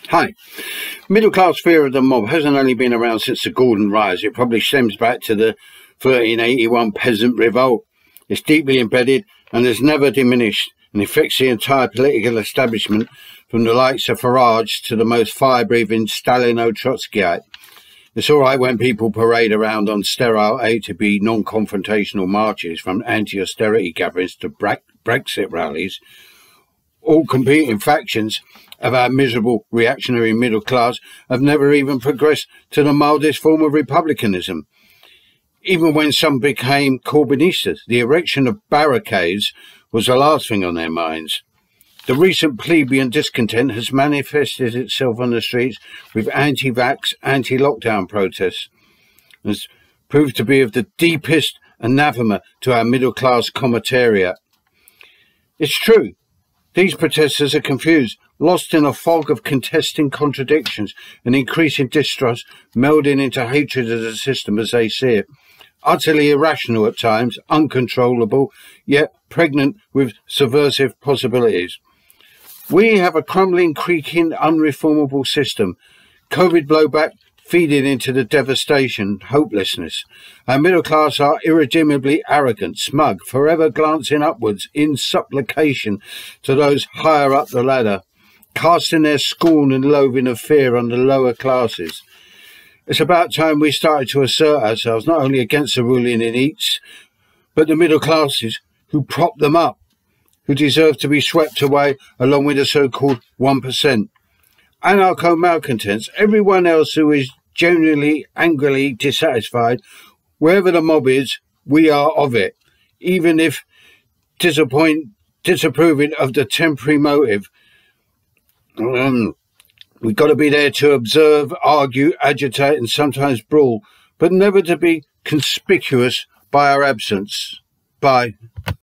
Hi. Middle class fear of the mob hasn't only been around since the Gordon Riots. It probably stems back to the 1381 peasant revolt. It's deeply embedded and has never diminished, and affects the entire political establishment from the likes of Farage to the most fire-breathing Stalino-Trotskyite. It's all right when people parade around on sterile A to B non-confrontational marches, from anti-austerity gatherings to Brexit rallies. All competing factions of our miserable reactionary middle class have never even progressed to the mildest form of republicanism. Even when some became Corbynistas, the erection of barricades was the last thing on their minds. The recent plebeian discontent has manifested itself on the streets with anti-vax, anti-lockdown protests, and has proved to be of the deepest anathema to our middle-class commentariat. It's true. These protesters are confused, lost in a fog of contesting contradictions and increasing distrust, melding into hatred of the system as they see it. Utterly irrational at times, uncontrollable, yet pregnant with subversive possibilities. We have a crumbling, creaking, unreformable system. COVID blowback feeding into the devastation, hopelessness. Our middle class are irredeemably arrogant, smug, forever glancing upwards in supplication to those higher up the ladder, casting their scorn and loathing of fear on the lower classes. It's about time we started to assert ourselves not only against the ruling elites, but the middle classes who prop them up, who deserve to be swept away along with the so-called 1%. Anarcho-malcontents, everyone else who is genuinely, angrily dissatisfied, wherever the mob is, we are of it, even if disapproving of the temporary motive. We've got to be there to observe, argue, agitate and sometimes brawl, but never to be conspicuous by our absence. Bye.